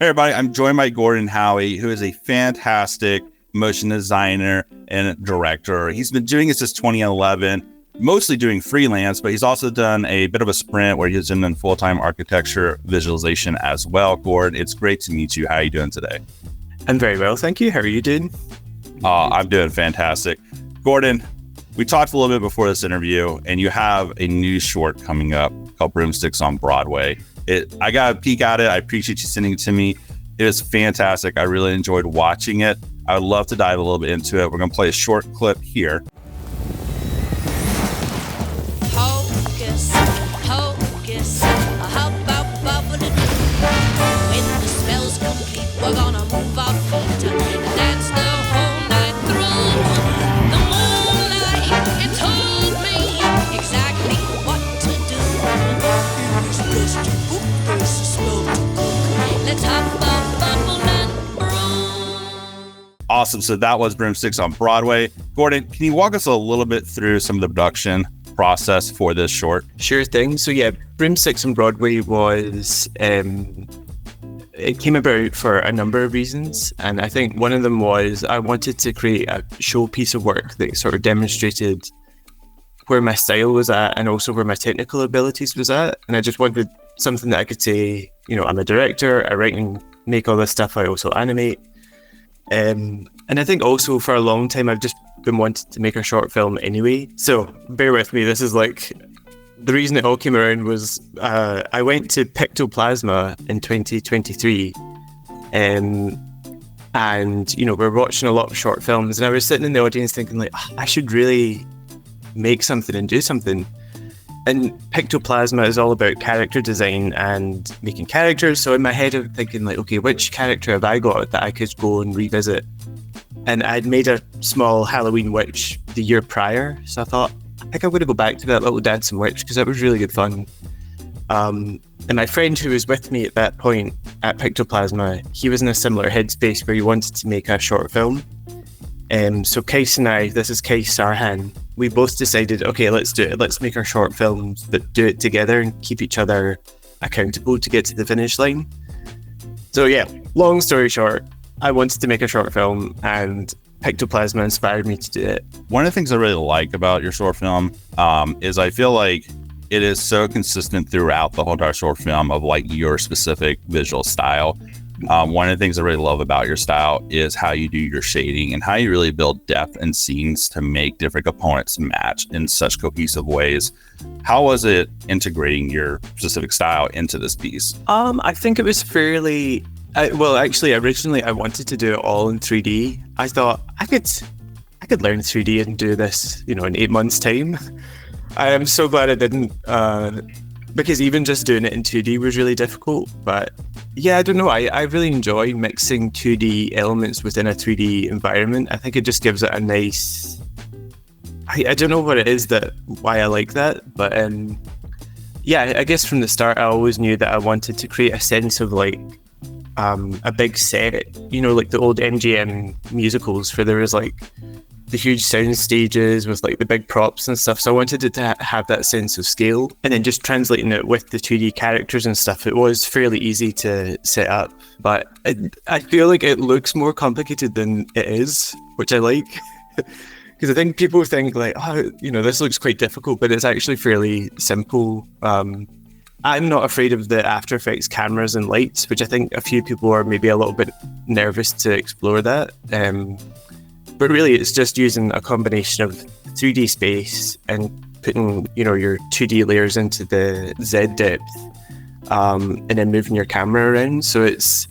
Hey everybody, I'm joined by Gordon Howie, who is a fantastic motion designer and director. He's been doing it since 2011, mostly doing freelance, but he's also done a bit of a sprint where he's done full-time architecture visualization as well. Gordon, it's great to meet you. How are you doing today? I'm very well, thank you. How are you doing? I'm doing fantastic. Gordon, we talked a little bit before this interview, and you have a new short coming up called Broomsticks on Broadway. I got a peek at it. I appreciate you sending it to me. It is fantastic. I really enjoyed watching it. I would love to dive a little bit into it. We're going to play a short clip here. Hocus, hocus, how about bubbling? When the spell's complete, we're gonna move our feet and dance the whole night through. The moonlight, it told me exactly what to do. There's place to cook, there's a spell to cook. Let's have a bubble and brew. Awesome. So that was Broomsticks on Broadway. Gordon, can you walk us a little bit through some of the production process for this short? Sure thing. So yeah, Broomsticks on Broadway was, it came about for a number of reasons. And I think one of them was I wanted to create a show piece of work that sort of demonstrated where my style was at and also where my technical abilities was at. And I just wanted something that I could say, you know, I'm a director, I write and make all this stuff, I also animate. And I think also for a long time, I've just been wanting to make a short film anyway. So bear with me. This is like, the reason it all came around was I went to Pictoplasma in 2023. And, you know, we're watching a lot of short films and I was sitting in the audience thinking like, I should really make something and do something. And Pictoplasma is all about character design and making characters. So in my head, I'm thinking like, okay, which character have I got that I could go and revisit? And I'd made a small Halloween witch the year prior. So I thought, I think I'm going to go back to that little dancing witch because that was really good fun. And my friend who was with me at that point at Pictoplasma, he was in a similar headspace where he wanted to make a short film. So Kais and I, this is Kais Sarhan, we both decided, okay, let's do it. Let's make our short films, but do it together and keep each other accountable to get to the finish line. So yeah, long story short, I wanted to make a short film and Pictoplasma inspired me to do it. One of the things I really like about your short film is I feel like it is so consistent throughout the whole entire short film of like your specific visual style. One of the things I really love about your style is how you do your shading and how you really build depth and scenes to make different components match in such cohesive ways. How was it integrating your specific style into this piece? I think it was fairly, originally I wanted to do it all in 3D. I thought I could learn 3D and do this, you know, in 8 months' time. I am so glad I didn't, because even just doing it in 2D was really difficult. But yeah, I don't know. I really enjoy mixing 2D elements within a 3D environment. I think it just gives it a nice... I don't know what it is why I like that. But yeah, I guess from the start, I always knew that I wanted to create a sense of like a big set, you know, like the old MGM musicals where there was like the huge sound stages with like the big props and stuff. So I wanted it to have that sense of scale, and then just translating it with the 2D characters and stuff. It was fairly easy to set up, but I feel like it looks more complicated than it is, which I like. Because I think people think like, oh, you know, this looks quite difficult, but it's actually fairly simple. I'm not afraid of the After Effects cameras and lights, which I think a few people are maybe a little bit nervous to explore that. But really, it's just using a combination of 3D space and putting, you know, your 2D layers into the Z depth, and then moving your camera around. So it's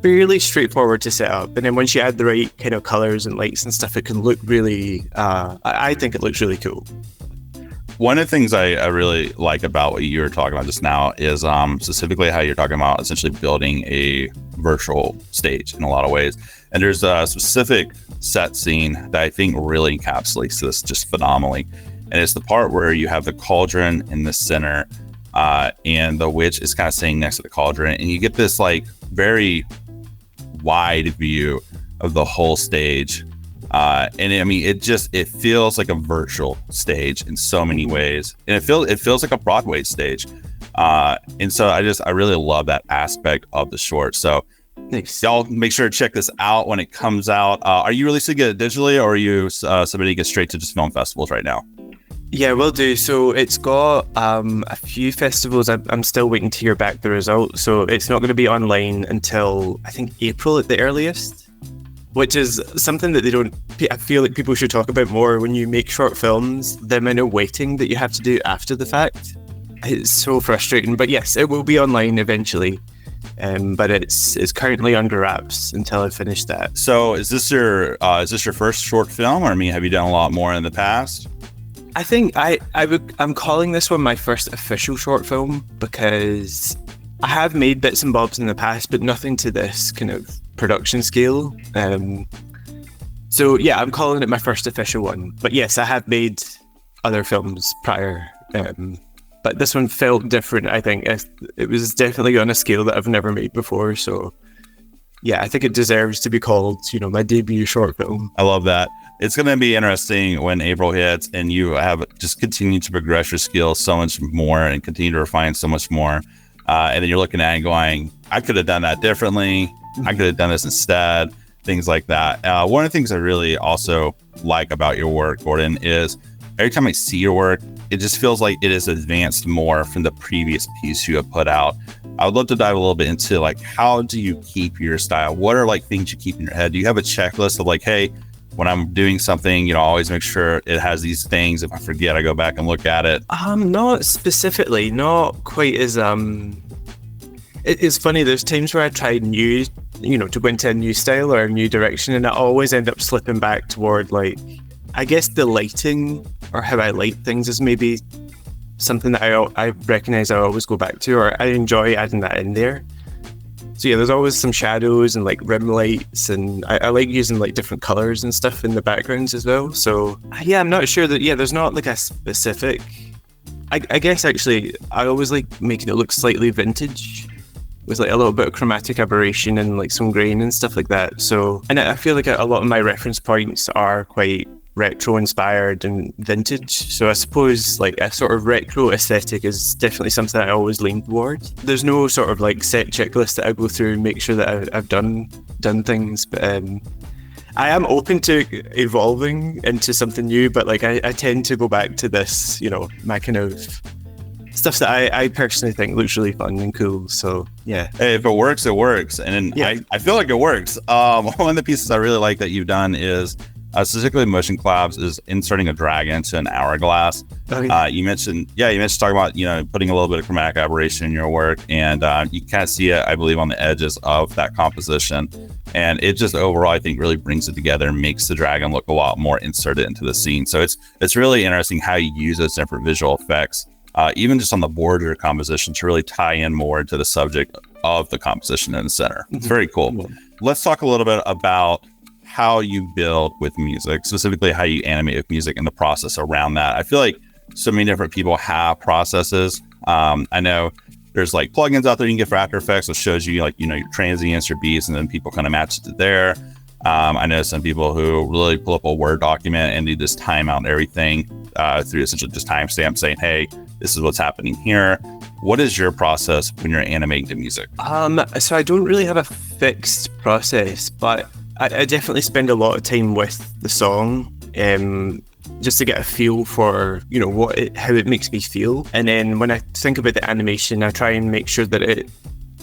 fairly straightforward to set up. And then once you add the right kind of colors and lights and stuff, it can look really, I think it looks really cool. One of the things I really like about what you were talking about just now is specifically how you're talking about essentially building a virtual stage in a lot of ways. And there's a specific set scene that I think really encapsulates this just phenomenally. And it's the part where you have the cauldron in the center and the witch is kind of staying next to the cauldron. And you get this like very wide view of the whole stage. And I mean, it feels like a virtual stage in so many ways. And it feels like a Broadway stage. And so I really love that aspect of the short. So Nice. y'all make sure to check this out when it comes out. Are you releasing it digitally, or are you submitting it straight to just film festivals right now? Yeah, will do. So it's got a few festivals. I'm still waiting to hear back the results. So it's not going to be online until I think April at the earliest, which is something that I feel like people should talk about more when you make short films. The amount of waiting that you have to do after the fact, it's so frustrating. But yes, it will be online eventually. But it's currently under wraps until I finish that. So is this your first short film, or I mean, have you done a lot more in the past? I think I'm calling this one my first official short film because I have made bits and bobs in the past, but nothing to this kind of production scale. So yeah, I'm calling it my first official one. But yes, I have made other films prior. But this one felt different, I think. It was definitely on a scale that I've never made before. So yeah, I think it deserves to be called, my debut short film. I love that. It's going to be interesting when April hits and you have just continued to progress your skills so much more and continue to refine so much more. And then you're looking at it and going, I could have done that differently. I could have done this instead, things like that. One of the things I really also like about your work, Gordon, is every time I see your work, it just feels like it is advanced more from the previous piece you have put out. I would love to dive a little bit into how do you keep your style? What are things you keep in your head? Do you have a checklist of hey, when I'm doing something, I always make sure it has these things. If I forget, I go back and look at it. Not specifically, not quite as it's funny, there's times where I try new, to go into a new style or a new direction, and I always end up slipping back toward I guess the lighting or how I light things is maybe something that I recognize I always go back to, or I enjoy adding that in there. So yeah, there's always some shadows and rim lights, and I like using different colors and stuff in the backgrounds as well. So yeah, I'm not sure that, there's not a specific, I guess actually I always like making it look slightly vintage with a little bit of chromatic aberration and some grain and stuff like that. So, and I feel a lot of my reference points are quite retro inspired and vintage, so I suppose a sort of retro aesthetic is definitely something I always lean towards. There's no sort of set checklist that I go through and make sure that I've done things, but I am open to evolving into something new, but I tend to go back to this, my kind of stuff that I personally think looks really fun and cool. So yeah, hey, if it works, it works. And yeah. I feel like it works. One of the pieces I really like that you've done is specifically motion collabs is inserting a dragon into an hourglass. Okay. You mentioned talking about putting a little bit of chromatic aberration in your work, and you kind of see it, I believe, on the edges of that composition, and it just overall I think really brings it together and makes the dragon look a lot more inserted into the scene. So it's really interesting how you use those different visual effects, even just on the border composition, to really tie in more to the subject of the composition in the center. It's very cool. Mm-hmm. Let's talk a little bit about how you build with music, specifically how you animate with music and the process around that. I feel like so many different people have processes. I know there's plugins out there you can get for After Effects that shows you your transients, your beats, and then people kind of match it to there. I know some people who really pull up a Word document and do this timeout and everything through essentially just timestamp saying, hey, this is what's happening here. What is your process when you're animating the music? So I don't really have a fixed process, but I definitely spend a lot of time with the song, just to get a feel for, how it makes me feel. And then when I think about the animation, I try and make sure that it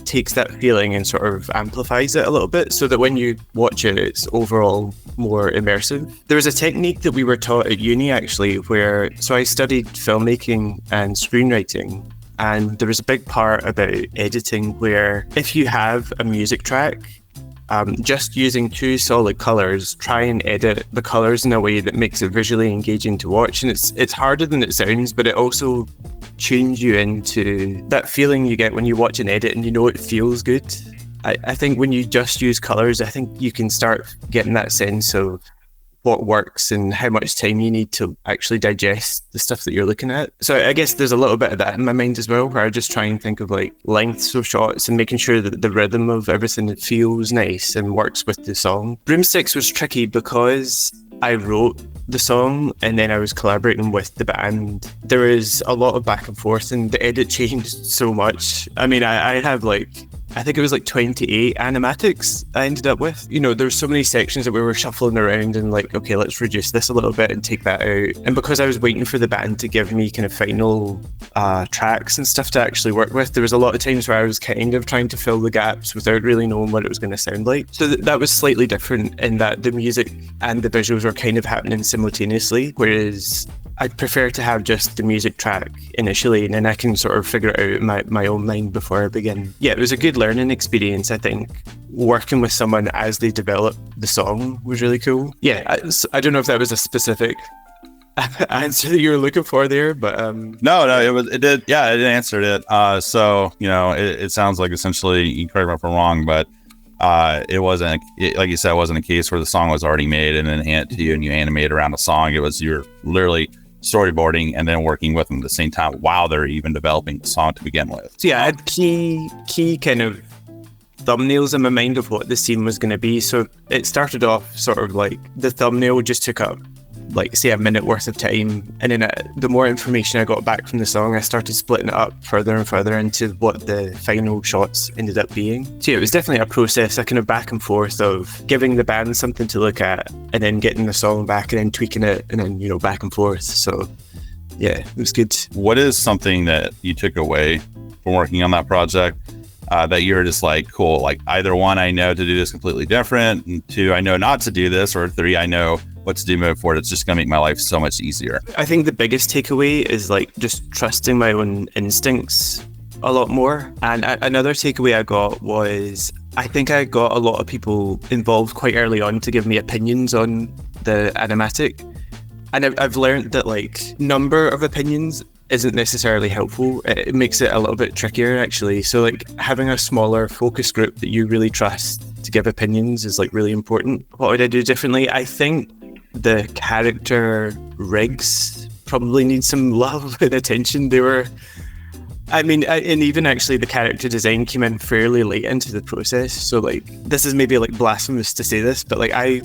takes that feeling and sort of amplifies it a little bit, so that when you watch it, it's overall more immersive. There was a technique that we were taught at uni actually, so I studied filmmaking and screenwriting, and there was a big part about editing where if you have a music track, just using two solid colors, try and edit the colors in a way that makes it visually engaging to watch. And it's harder than it sounds, but it also tunes you into that feeling you get when you watch an edit and it feels good. I think when you just use colors, I think you can start getting that sense of what works and how much time you need to actually digest the stuff that you're looking at. So I guess there's a little bit of that in my mind as well, where I just try and think of lengths of shots and making sure that the rhythm of everything feels nice and works with the song. Broomsticks was tricky because I wrote the song and then I was collaborating with the band, there was a lot of back and forth and the edit changed so much. I mean, I have like, I think it was like 28 animatics I ended up with. You know, there's so many sections that we were shuffling around and like, okay, let's reduce this a little bit and take that out. And because I was waiting for the band to give me kind of final tracks and stuff to actually work with, there was a lot of times where I was kind of trying to fill the gaps without really knowing what it was going to sound like. So that was slightly different in that the music and the visuals were kind of happening simultaneously, whereas I'd prefer to have just the music track initially and then I can sort of figure it out in my own mind before I begin. Yeah, it was a good learning experience, I think. Working with someone as they developed the song was really cool. Yeah, I don't know if that was a specific answer that you were looking for there, but No, it did. Yeah, it answered it. So, you know, it sounds like essentially, you correct me if I'm wrong, but it wasn't, like you said, it wasn't a case where the song was already made and then hand it to you and you animate around a song. It was, you're literally storyboarding and then working with them at the same time while they're even developing the song to begin with. So yeah, I had key kind of thumbnails in my mind of what the scene was going to be. So it started off sort of like the thumbnail just took up like say a minute worth of time, and then the more information I got back from the song, I started splitting it up further and further into what the final shots ended up being. So yeah, it was definitely a process, a kind of back and forth of giving the band something to look at and then getting the song back and then tweaking it and then, you know, back and forth. So yeah, it was good. What is something that you took away from working on that project that you're just like, cool, like either one, I know to do this completely different, and two, I know not to do this, or three, I know what to do moving forward. It's just going to make my life so much easier. I think the biggest takeaway is like just trusting my own instincts a lot more. And another takeaway I got was, I think I got a lot of people involved quite early on to give me opinions on the animatic. And I've learned that like number of opinions isn't necessarily helpful. It makes it a little bit trickier actually. So like having a smaller focus group that you really trust to give opinions is like really important. What would I do differently? I think the character rigs probably need some love and attention. They were, I mean, and even actually the character design came in fairly late into the process. So like, this is maybe like blasphemous to say this, but like I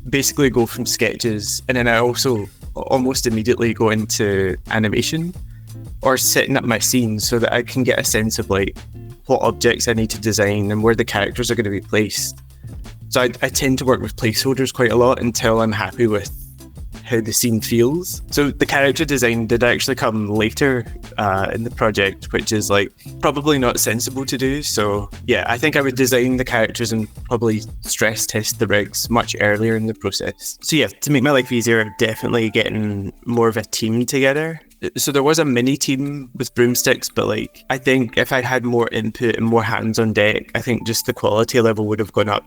basically go from sketches and then I also almost immediately go into animation or setting up my scenes so that I can get a sense of like what objects I need to design and where the characters are going to be placed. So I tend to work with placeholders quite a lot until I'm happy with how the scene feels. So the character design did actually come later in the project, which is like probably not sensible to do. So yeah, I think I would design the characters and probably stress test the rigs much earlier in the process. So yeah, to make my life easier, definitely getting more of a team together. So there was a mini team with Broomsticks, but like I think if I had more input and more hands on deck, I think just the quality level would have gone up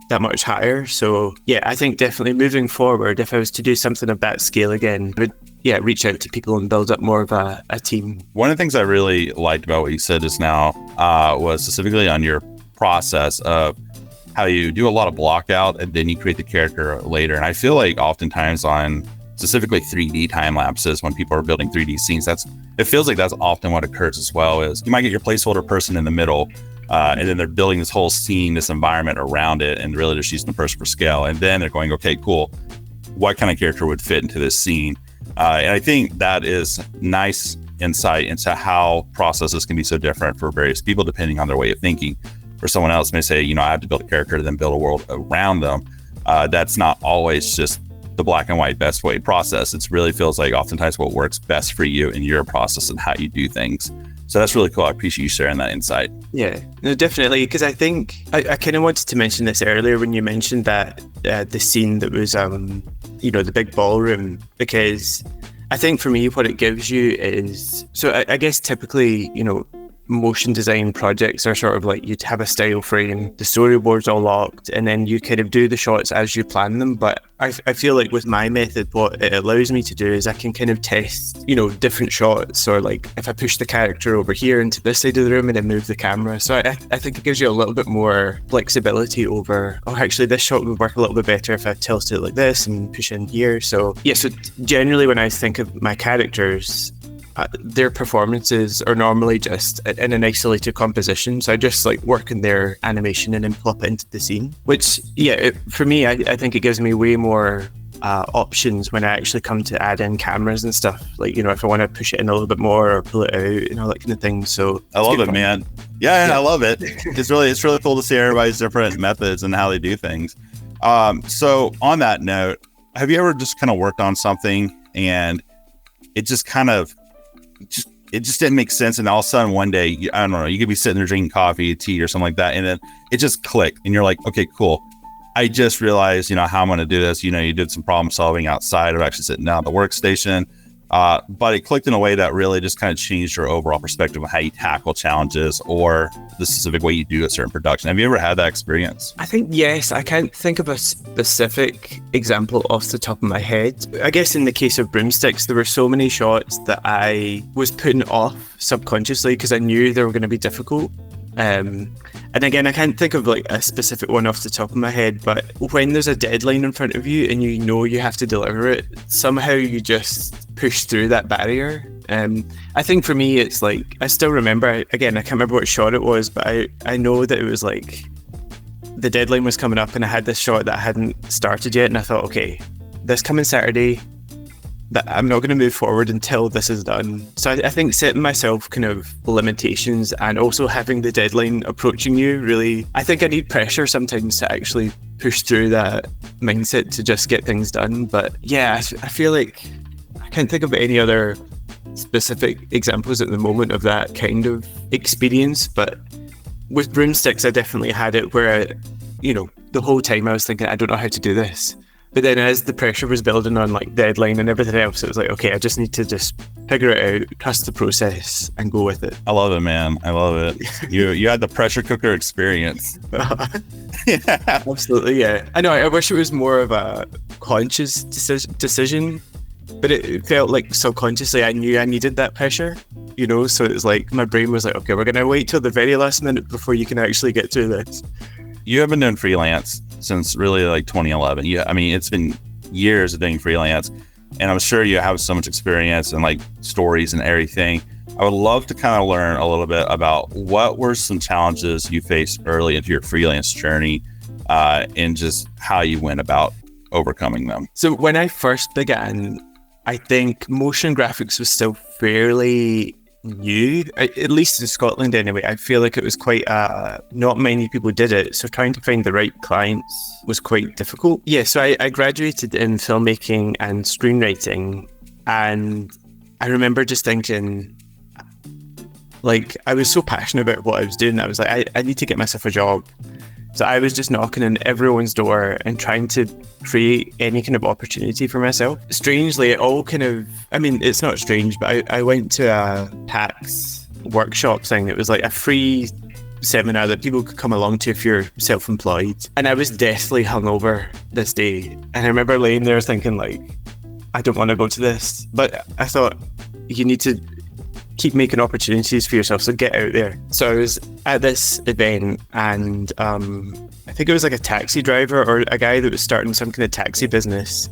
that much higher. So yeah, I think definitely moving forward, if I was to do something of that scale again, I would reach out to people and build up more of a team. One of the things I really liked about what you said just now was specifically on your process of how you do a lot of block out and then you create the character later. And I feel like oftentimes on specifically 3D time lapses, when people are building 3D scenes, it feels like that's often what occurs as well. Is you might get your placeholder person in the middle, and then they're building this whole scene, this environment around it, and really just using the person for scale. And then they're going, okay, cool, what kind of character would fit into this scene? And I think that is nice insight into how processes can be so different for various people depending on their way of thinking. For someone else may say, you know, I have to build a character, then build a world around them. That's not always just the black and white best way process. It really feels like oftentimes what works best for you in your process and how you do things. So that's really cool. I appreciate you sharing that insight. Yeah, no, definitely. Because I think I kind of wanted to mention this earlier when you mentioned that the scene that was, you know, the big ballroom, because I think for me, what it gives you is, so I guess typically, you know, motion design projects are sort of like you'd have a style frame, the storyboard's all locked, and then you kind of do the shots as you plan them. But I feel like with my method, what it allows me to do is I can kind of test, you know, different shots, or like if I push the character over here into this side of the room and then move the camera. So I think it gives you a little bit more flexibility over, oh, actually this shot would work a little bit better if I tilt it like this and push in here. So yeah, so generally when I think of my characters, their performances are normally just in an isolated composition. So I just like work in their animation and then plop it into the scene, which, yeah, for me, I think it gives me way more options when I actually come to add in cameras and stuff. Like, you know, if I want to push it in a little bit more or pull it out and all that kind of thing. So I love it, man. Yeah, I love it. It's really cool to see everybody's different methods and how they do things. So on that note, have you ever just kind of worked on something and it just kind of it just didn't make sense, and all of a sudden one day, I don't know, you could be sitting there drinking coffee, tea, or something like that, and then it just clicked, and you're like, okay, cool. I just realized, you know, how I'm going to do this. You know, you did some problem solving outside of actually sitting down at the workstation, but it clicked in a way that really just kind of changed your overall perspective on how you tackle challenges or the specific way you do a certain production. Have you ever had that experience? I think, yes. I can't think of a specific example off the top of my head. I guess in the case of Broomsticks, there were so many shots that I was putting off subconsciously because I knew they were going to be difficult. And again, I can't think of like a specific one off the top of my head, but when there's a deadline in front of you and you know you have to deliver it, somehow you just push through that barrier. I think for me, it's like, I still remember, again, I can't remember what shot it was, but I know that it was like the deadline was coming up and I had this shot that I hadn't started yet, and I thought, okay, this coming Saturday, that I'm not going to move forward until this is done. So I think setting myself kind of limitations and also having the deadline approaching you, really, I think I need pressure sometimes to actually push through that mindset to just get things done. But yeah, I feel like I can't think of any other specific examples at the moment of that kind of experience. But with Broomsticks, I definitely had it where, you know, the whole time I was thinking, I don't know how to do this. But then as the pressure was building on like deadline and everything else, it was like, okay, I just need to just figure it out, trust the process and go with it. I love it, man. I love it. You had the pressure cooker experience. Yeah, absolutely. Yeah. I know. I wish it was more of a conscious decision, but it felt like subconsciously I knew I needed that pressure, you know? So it was like, my brain was like, okay, we're going to wait till the very last minute before you can actually get through this. You have been doing freelance since really like 2011. Yeah, I mean, it's been years of doing freelance, and I'm sure you have so much experience and like stories and everything. I would love to kind of learn a little bit about what were some challenges you faced early into your freelance journey, and just how you went about overcoming them. So when I first began, I think motion graphics was still fairly new, at least in Scotland anyway. I feel like it was quite not many people did it, so trying to find the right clients was quite difficult. Yeah, so I graduated in filmmaking and screenwriting, and I remember just thinking, like, I was so passionate about what I was doing. I was like, I need to get myself a job. So I was just knocking on everyone's door and trying to create any kind of opportunity for myself. Strangely, it all kind of, I mean, it's not strange, but I went to a tax workshop thing. It was like a free seminar that people could come along to if you're self-employed. And I was deathly hungover this day. And I remember laying there thinking, like, I don't want to go to this. But I thought, you need to keep making opportunities for yourself, so get out there. So I was at this event, and I think it was like a taxi driver or a guy that was starting some kind of taxi business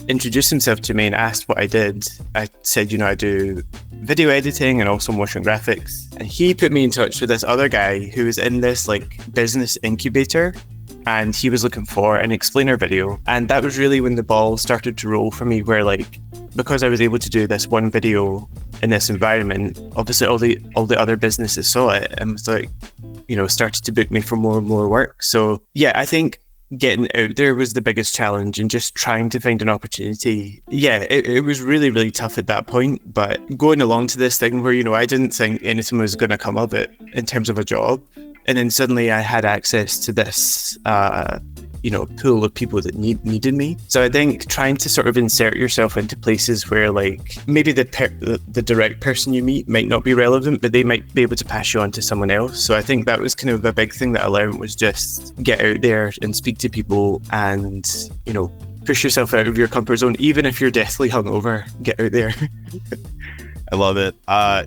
introduced himself to me and asked what I did. I said, you know, I do video editing and also motion graphics, and he put me in touch with this other guy who was in this like business incubator, and he was looking for an explainer video. And that was really when the ball started to roll for me, where like, because I was able to do this one video in this environment, obviously all the other businesses saw it and was like, you know, started to book me for more and more work. So yeah, I think getting out there was the biggest challenge, and just trying to find an opportunity. Yeah, it was really, really tough at that point. But going along to this thing where, you know, I didn't think anything was going to come of it in terms of a job. And then suddenly I had access to this, you know, pool of people that needed me. So I think trying to sort of insert yourself into places where like maybe the direct person you meet might not be relevant, but they might be able to pass you on to someone else. So I think that was kind of a big thing that I learned, was just get out there and speak to people and, you know, push yourself out of your comfort zone. Even if you're deathly hungover, get out there. I love it.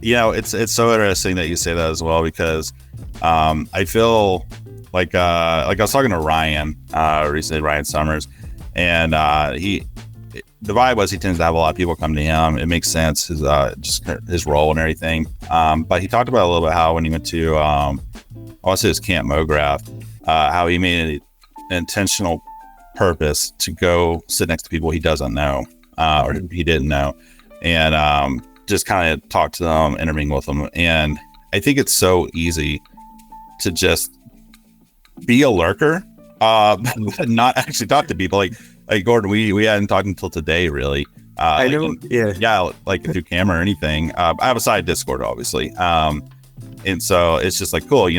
You know, it's so interesting that you say that as well, because I feel like I was talking to Ryan recently, Ryan Summers, and the vibe was he tends to have a lot of people come to him. It makes sense, his role and everything. But he talked about a little bit how when he went to I want to say it was Camp MoGraph, how he made an intentional purpose to go sit next to people he doesn't know or he didn't know, and just kind of talk to them, intermingle with them. And I think it's so easy to just be a lurker, not actually talk to people. Like Gordon, we hadn't talked until today, really. I know, like through camera or anything. I have a side Discord, obviously, and so it's just like cool,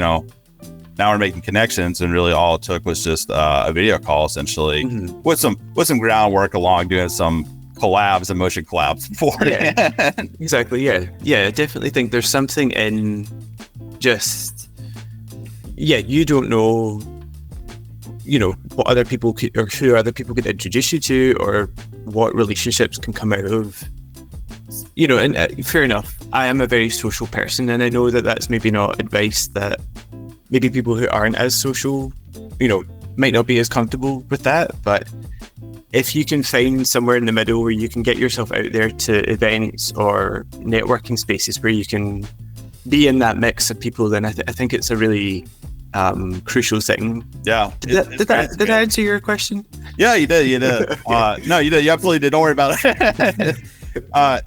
now we're making connections, and really all it took was just a video call, essentially, with some groundwork along, doing some collabs and motion collabs before. Exactly. I definitely think there's something in just you don't know what other people could, or who other people could introduce you to, or what relationships can come out of, and fair enough, I am a very social person, and I know that that's maybe not advice that maybe people who aren't as social, might not be as comfortable with that. But if you can find somewhere in the middle where you can get yourself out there to events or networking spaces where you can be in that mix of people, then I think it's a really crucial thing. Yeah. Did I answer your question? Yeah, you did. No, you did. You absolutely did. Don't worry about it.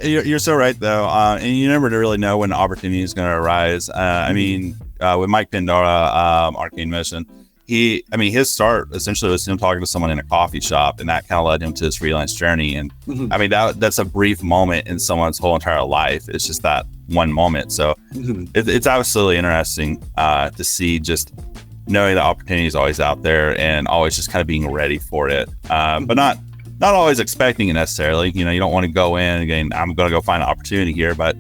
You're so right, though. And you never really know when opportunity is going to arise. I mean, with Mike Pandora, Arcane Mission, his start essentially was him talking to someone in a coffee shop, and that kind of led him to his freelance journey. And I mean, that's a brief moment in someone's whole entire life. It's just that one moment. So it's absolutely interesting to see, just knowing the opportunity is always out there and always just kind of being ready for it, but not always expecting it necessarily. You don't want to go in again, I'm going to go find an opportunity here, but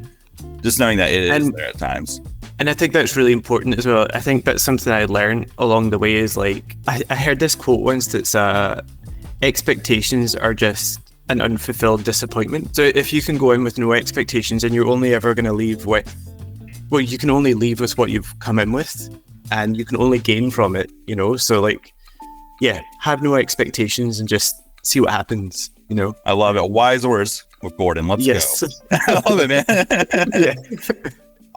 just knowing that it is there at times. And I think that's really important as well. I think that's something I learned along the way is like, I heard this quote once that's expectations are just an unfulfilled disappointment. So if you can go in with no expectations, and you're only ever going to leave with, well, you can only leave with what you've come in with, and you can only gain from it, So like, have no expectations and just see what happens, I love it. Wise words with Gordon. Let's go. I love it, man.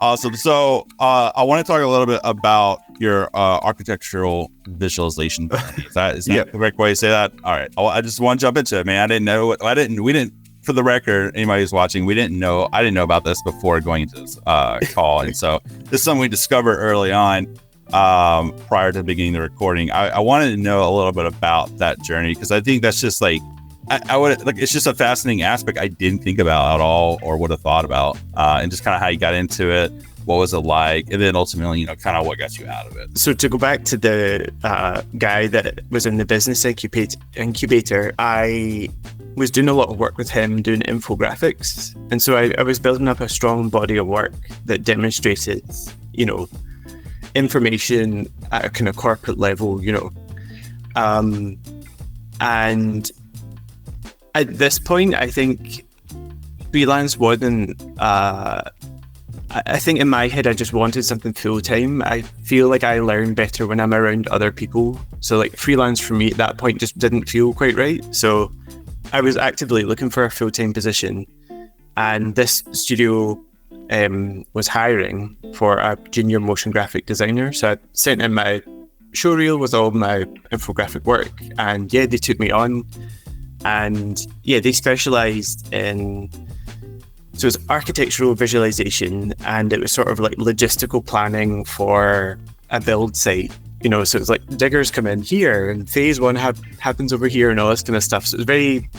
Awesome. So I want to talk a little bit about your architectural visualization. Is that the correct way to say that? All right. I just want to jump into it, man. We didn't, for the record, anybody who's watching, I didn't know about this before going into this call. And so this is something we discovered early on prior to beginning the recording. I wanted to know a little bit about that journey, because I think that's just like, I would like, it's just a fascinating aspect I didn't think about at all, or would have thought about, and just kind of how you got into it, what was it like, and then ultimately, kind of what got you out of it. So to go back to the guy that was in the business incubator, I was doing a lot of work with him doing infographics, and so I was building up a strong body of work that demonstrated, information at a kind of corporate level, and at this point, I think freelance wasn't, I think in my head, I just wanted something full-time. I feel like I learn better when I'm around other people. So like freelance for me at that point just didn't feel quite right. So I was actively looking for a full-time position, and this studio was hiring for a junior motion graphic designer. So I sent in my showreel with all my infographic work, and they took me on. And they specialized in, so it was architectural visualization, and it was sort of like logistical planning for a build site, so it's like diggers come in here and phase one happens over here and all this kind of stuff. So it was very,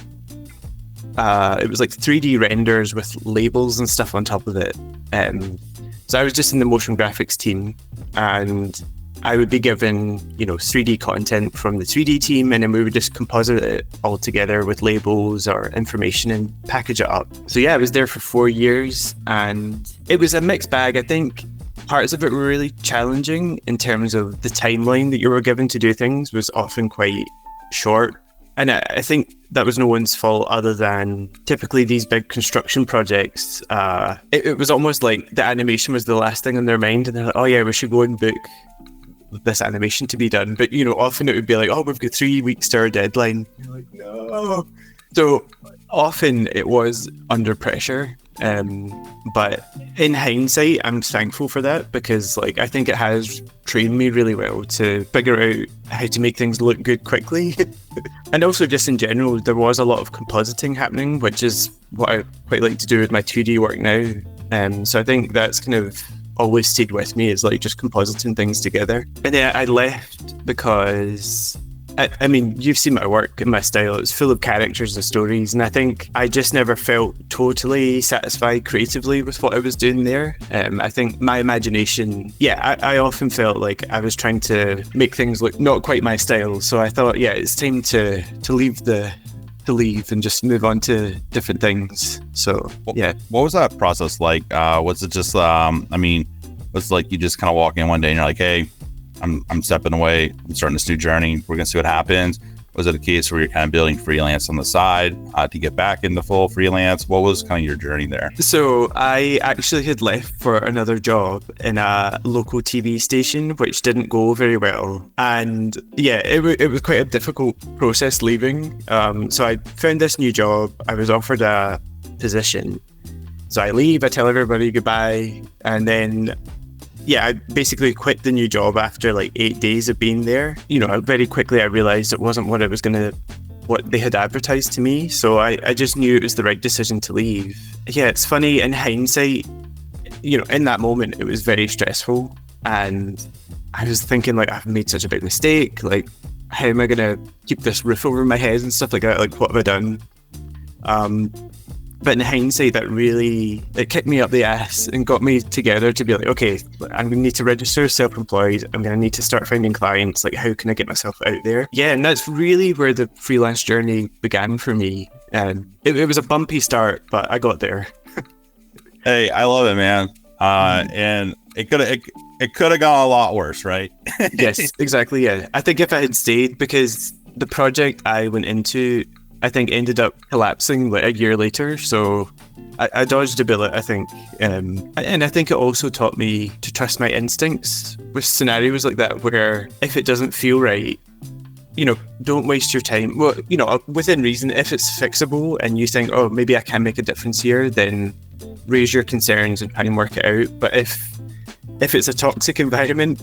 it was like 3D renders with labels and stuff on top of it. So I was just in the motion graphics team, and I would be given, 3D content from the 3D team, and then we would just composite it all together with labels or information and package it up. So I was there for 4 years, and it was a mixed bag. I think parts of it were really challenging in terms of the timeline that you were given to do things was often quite short. And I think that was no one's fault other than typically these big construction projects. It was almost like the animation was the last thing on their mind, and they're like, oh yeah, we should go and book this animation to be done. But often it would be like, oh, we've got 3 weeks to our deadline. You're like, no. So often it was under pressure. But in hindsight, I'm thankful for that because like I think it has trained me really well to figure out how to make things look good quickly. And also just in general, there was a lot of compositing happening, which is what I quite like to do with my 2D work now. So I think that's kind of always stayed with me, is like just compositing things together. And then I left because I mean, you've seen my work and my style. It's full of characters and stories, and I think I just never felt totally satisfied creatively with what I was doing there. I think my imagination, I often felt like I was trying to make things look not quite my style. So I thought, it's time to leave and just move on to different things. So yeah. What was that process like? Was it just was it like you just kind of walk in one day and you're like, hey, I'm stepping away, I'm starting this new journey, we're gonna see what happens? Was it a case where you're kind of building freelance on the side to get back into full freelance? What was kind of your journey there? So I actually had left for another job in a local TV station, which didn't go very well. And it was quite a difficult process leaving. So I found this new job, I was offered a position. So I leave, I tell everybody goodbye, and then I basically quit the new job after like 8 days of being there. Very quickly I realized it wasn't what they had advertised to me. So I just knew it was the right decision to leave. Yeah, it's funny in hindsight, in that moment it was very stressful. And I was thinking like, I've made such a big mistake. Like, how am I going to keep this roof over my head and stuff like that? Like, what have I done? But in hindsight, it kicked me up the ass and got me together to be like, okay, I'm going to need to register as self-employed. I'm going to need to start finding clients. Like, how can I get myself out there? Yeah, and that's really where the freelance journey began for me. It was a bumpy start, but I got there. Hey, I love it, man. And it could have gone a lot worse, right? Yes, exactly. Yeah, I think if I had stayed, because the project I went into, I think ended up collapsing like a year later. So I dodged a bullet, I think. And I think it also taught me to trust my instincts with scenarios like that, where if it doesn't feel right, don't waste your time. Well, within reason, if it's fixable and you think, oh, maybe I can make a difference here, then raise your concerns and try and work it out. But if it's a toxic environment,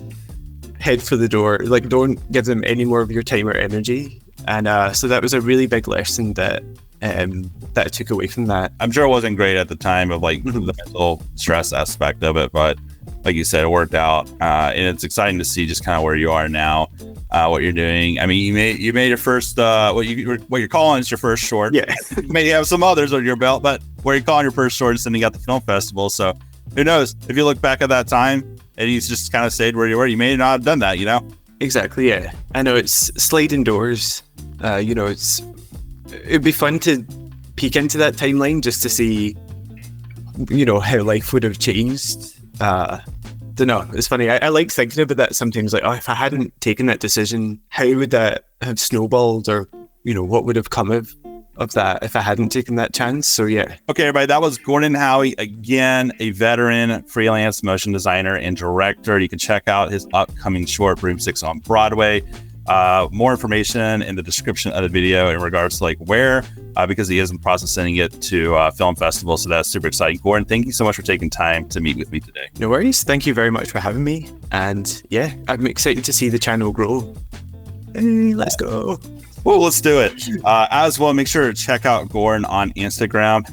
head for the door. Like, don't give them any more of your time or energy. And so that was a really big lesson that I took away from that. I'm sure it wasn't great at the time of like the mental stress aspect of it, but like you said, it worked out. And it's exciting to see just kind of where you are now, what you're doing. I mean, you made your first, what you're calling is your first short. Yeah. You may have some others on your belt, but where you're calling your first short is sending out the film festival. So who knows, if you look back at that time and you just kind of stayed where you were, you may not have done that, Exactly, yeah. I know it's sliding doors. It'd be fun to peek into that timeline just to see, how life would have changed. Don't know. It's funny. I like thinking about that sometimes. Like, if I hadn't taken that decision, how would that have snowballed, or what would have come of that if I hadn't taken that chance? So yeah. Okay, everybody, that was Gordon Howie, again, a veteran freelance motion designer and director. You can check out his upcoming short, Broomsticks on Broadway. More information in the description of the video in regards to like where, because he is in the process of sending it to film festival. So that's super exciting. Gordon, thank you so much for taking time to meet with me today. No worries. Thank you very much for having me. And yeah, I'm excited to see the channel grow. Hey, let's go. Well, let's do it. As well, make sure to check out Gordon on Instagram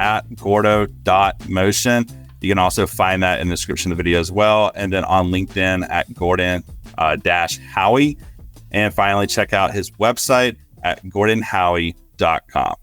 at gordo.motion. You can also find that in the description of the video as well. And then on LinkedIn at Gordon-Howie. And finally, check out his website at gordonhowie.com.